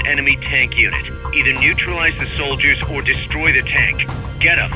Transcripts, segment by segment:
enemy tank unit. Either neutralize the soldiers or destroy the tank. Get them.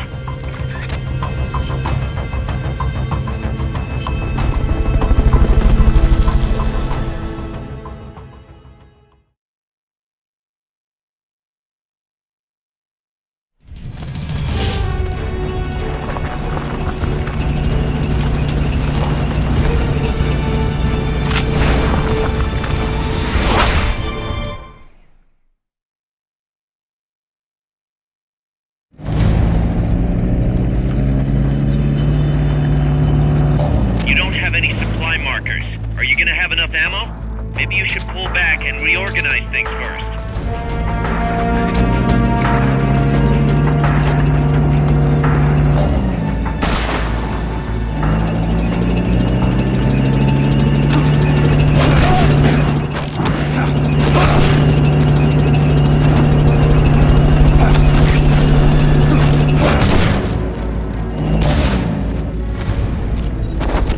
Are you gonna have enough ammo? Maybe you should pull back and reorganize things first.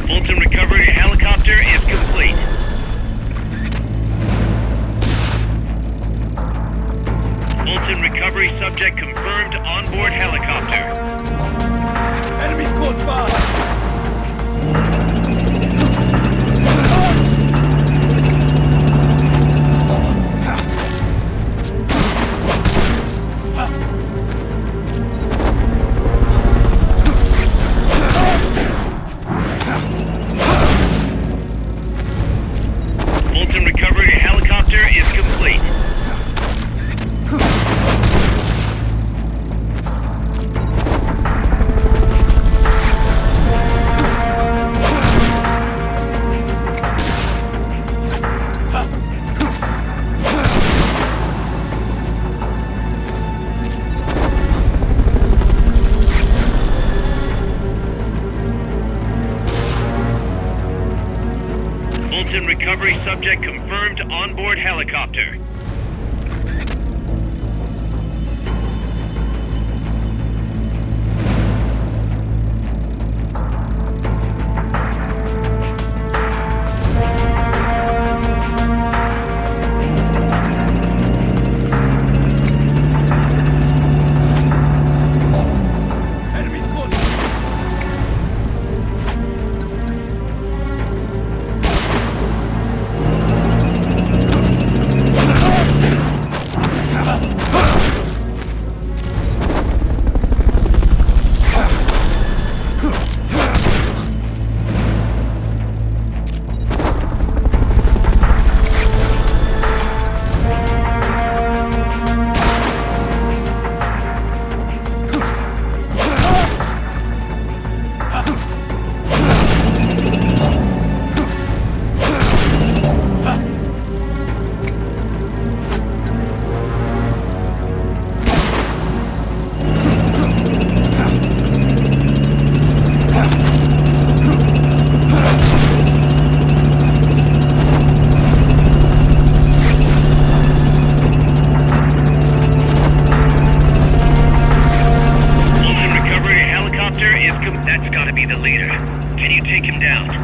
Fulton recovery helicopter is complete. Fulton recovery subject confirmed onboard helicopter. Enemies close by! Fulton recovery helicopter is complete. Fulton recovery subject confirmed onboard helicopter. Enemies close! That's gotta be the leader. Can you take him down?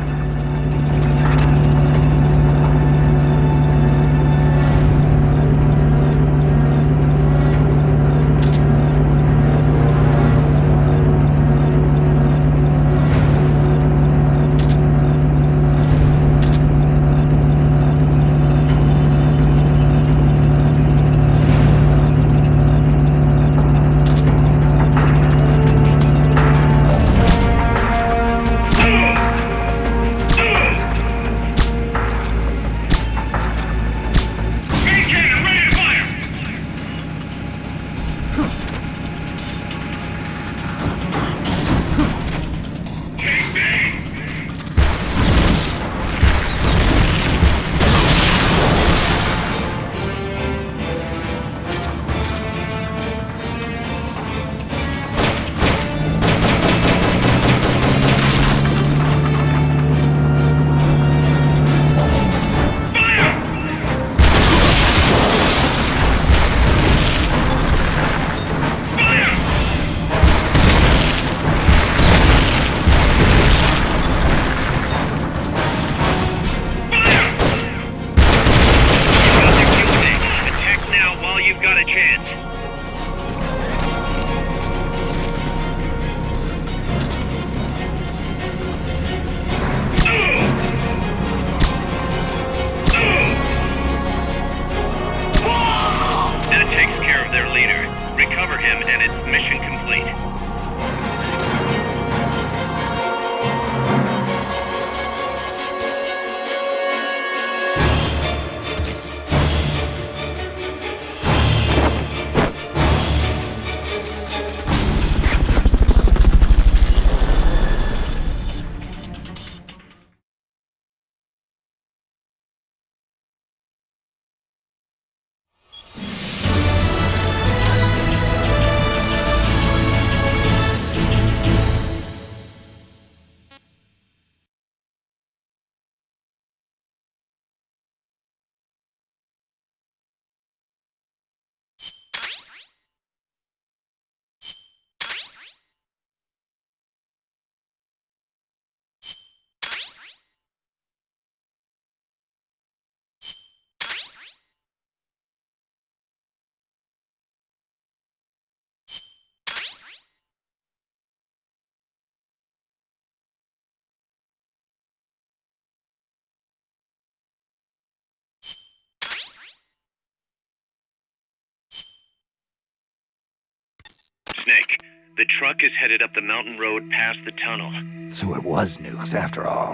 Snake, the truck is headed up the mountain road past the tunnel. So it was nukes after all.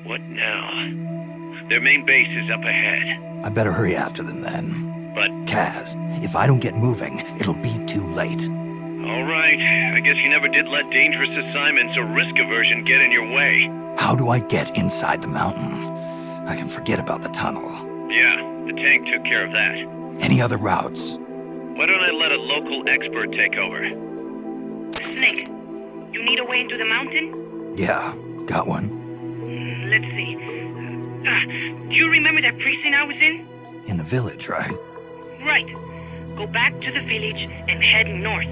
What now? Their main base is up ahead. I better hurry after them then. But, Kaz, if I don't get moving, it'll be too late. all right, I guess you never did let dangerous assignments or risk aversion get in your way. How do I get inside the mountain? I can forget about the tunnel. Yeah, the tank took care of that. Any other routes? Why don't I let a local expert take over? Snake, you need a way into the mountain? Yeah, got one. Let's see. Do you remember that precinct I was in? In the village, right? Right. Go back to the village and head north.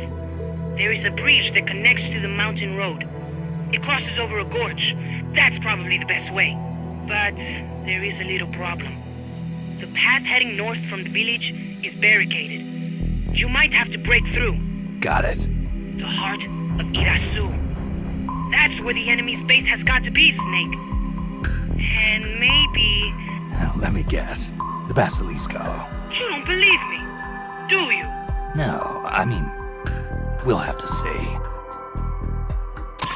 There is a bridge that connects to the mountain road. It crosses over a gorge. That's probably the best way. But there is a little problem. The path heading north from the village is barricaded. You might have to break through. Got it. The heart of Irasu. That's where the enemy's base has got to be, Snake. And maybe... Let me guess. The Basilisco. You don't believe me, do you? No, I mean, we'll have to see.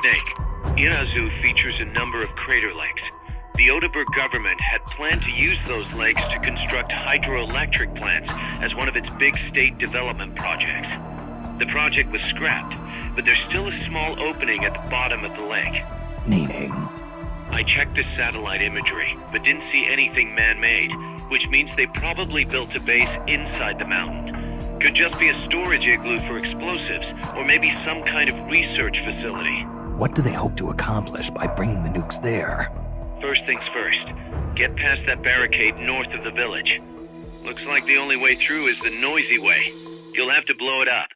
Snake, Irazu features a number of crater lakes. The Odeberg government had planned to use those lakes to construct hydroelectric plants as one of its big state development projects. The project was scrapped, but there's still a small opening at the bottom of the lake. Meaning? I checked the satellite imagery, but didn't see anything man-made, which means they probably built a base inside the mountain. Could just be a storage igloo for explosives, or maybe some kind of research facility. What do they hope to accomplish by bringing the nukes there? First things first, get past that barricade north of the village. Looks like the only way through is the noisy way. You'll have to blow it up.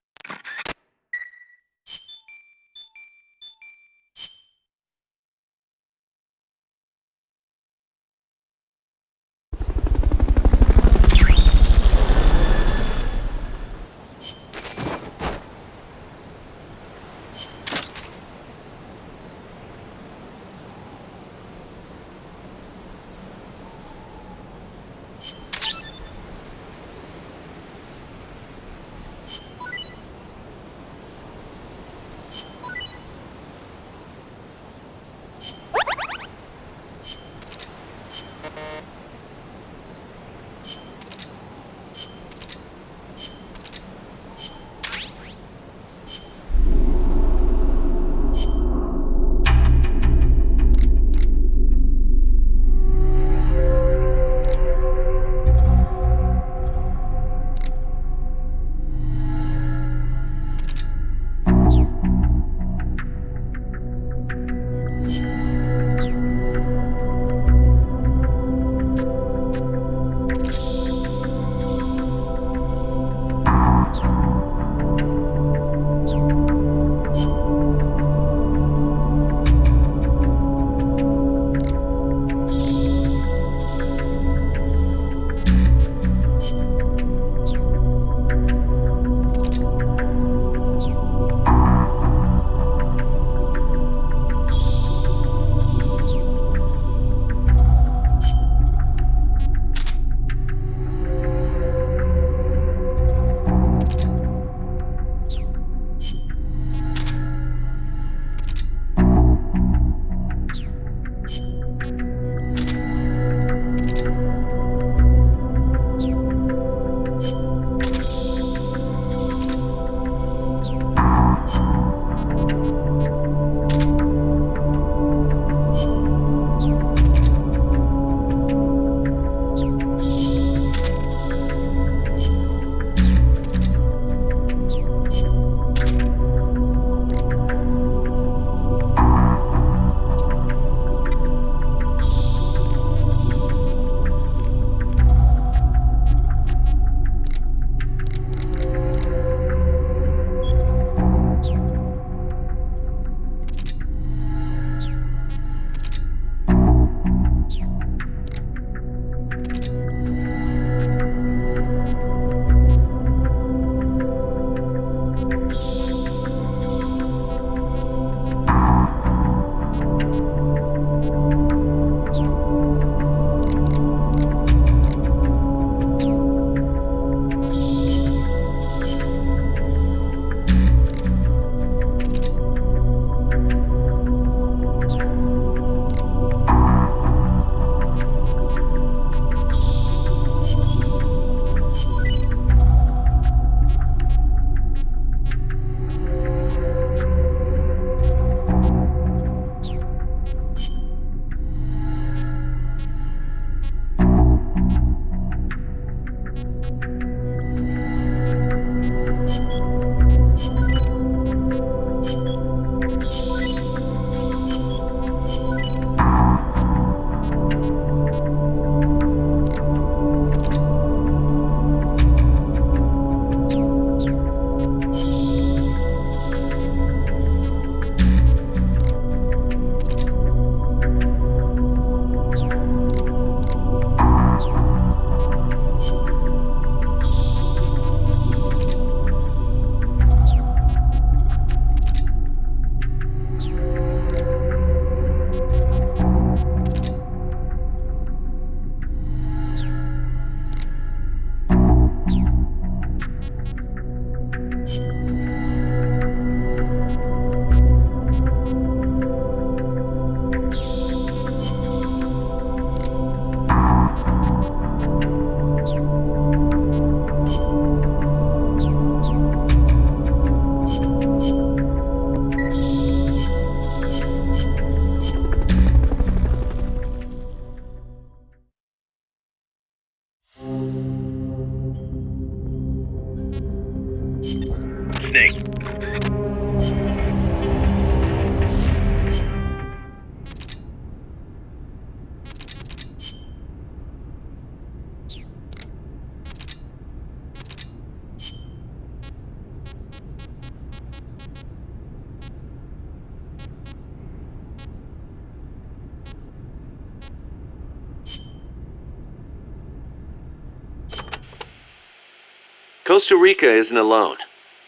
Costa Rica isn't alone.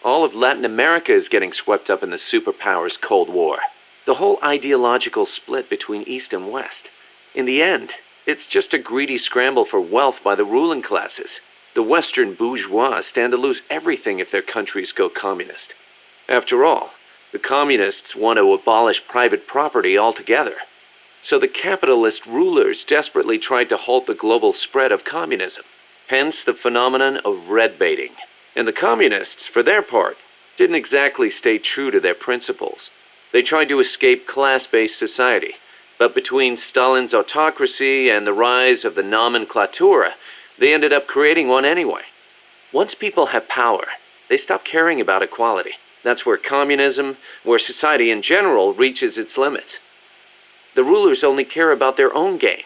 All of Latin America is getting swept up in the superpowers' Cold War. The whole ideological split between East and West. In the end, it's just a greedy scramble for wealth by the ruling classes. The Western bourgeois stand to lose everything if their countries go communist. After all, the communists want to abolish private property altogether. So the capitalist rulers desperately tried to halt the global spread of communism. Hence the phenomenon of red baiting. And the communists, for their part, didn't exactly stay true to their principles. They tried to escape class-based society, but between Stalin's autocracy and the rise of the nomenclatura, they ended up creating one anyway. Once people have power, they stop caring about equality. That's where communism, where society in general reaches its limits. The rulers only care about their own gain.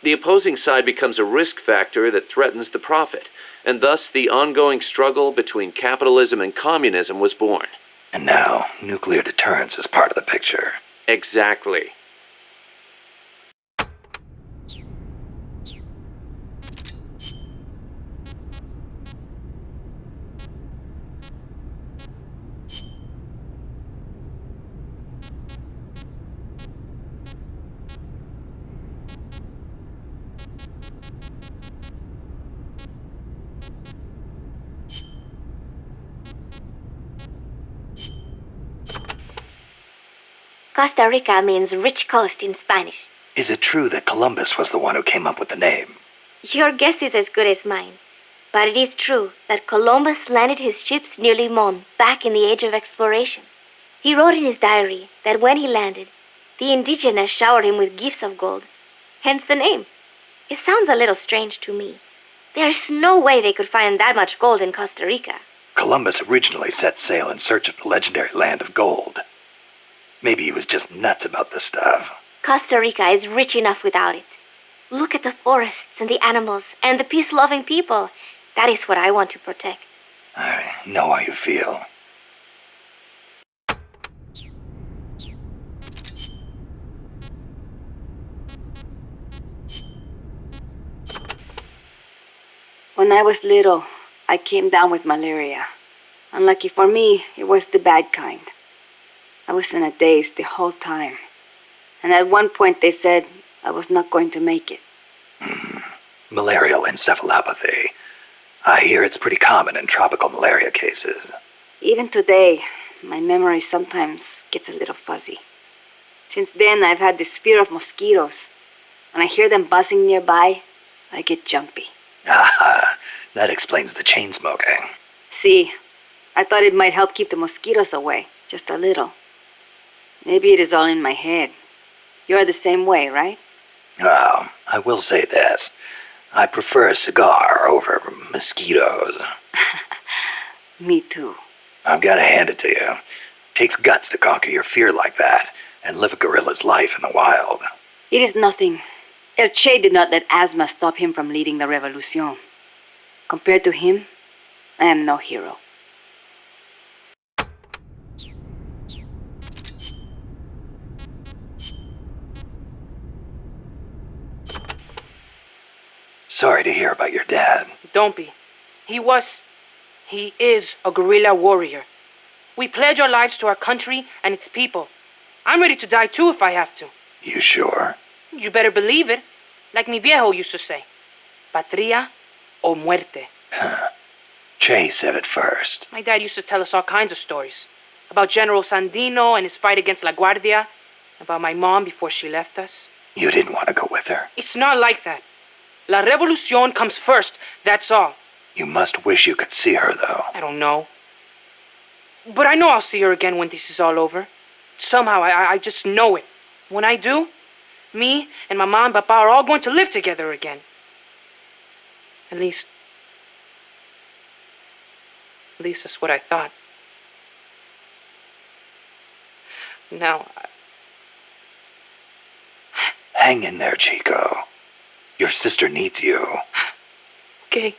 The opposing side becomes a risk factor that threatens the profit, and thus the ongoing struggle between capitalism and communism was born. And now, nuclear deterrence is part of the picture. Exactly. Costa Rica means rich coast in Spanish. Is it true that Columbus was the one who came up with the name? Your guess is as good as mine. But it is true that Columbus landed his ships near Limon back in the age of exploration. He wrote in his diary that when he landed, the indigenous showered him with gifts of gold. Hence the name. It sounds a little strange to me. There's no way they could find that much gold in Costa Rica. Columbus originally set sail in search of the legendary land of gold. Maybe he was just nuts about the stuff. Costa Rica is rich enough without it. Look at the forests and the animals and the peace-loving people. That is what I want to protect. I know how you feel. When I was little, I came down with malaria. Unlucky for me, it was the bad kind. I was in a daze the whole time. And at one point they said I was not going to make it. Malarial encephalopathy. I hear it's pretty common in tropical malaria cases. Even today, my memory sometimes gets a little fuzzy. Since then, I've had this fear of mosquitoes. When I hear them buzzing nearby, I get jumpy. Aha, that explains the chain smoking. See, I thought it might help keep the mosquitoes away, just a little. Maybe it is all in my head. You're the same way, right? Well, I will say this. I prefer a cigar over mosquitoes. Me too. I've got to hand it to you. It takes guts to conquer your fear like that and live a gorilla's life in the wild. It is nothing. El Che did not let asthma stop him from leading the revolution. Compared to him, I am no hero. Sorry to hear about your dad. Don't be. He is a guerrilla warrior. We pledge our lives to our country and its people. I'm ready to die too if I have to. You sure? You better believe it. Like mi viejo used to say. Patria o muerte. Che said it first. My dad used to tell us all kinds of stories. About General Sandino and his fight against La Guardia. About my mom before she left us. You didn't want to go with her. It's not like that. La Revolucion comes first, that's all. You must wish you could see her, though. I don't know. But I know I'll see her again when this is all over. Somehow, I just know it. When I do, me and my mom and papa are all going to live together again. At least that's what I thought. Now, Hang in there, Chico. Your sister needs you. okay.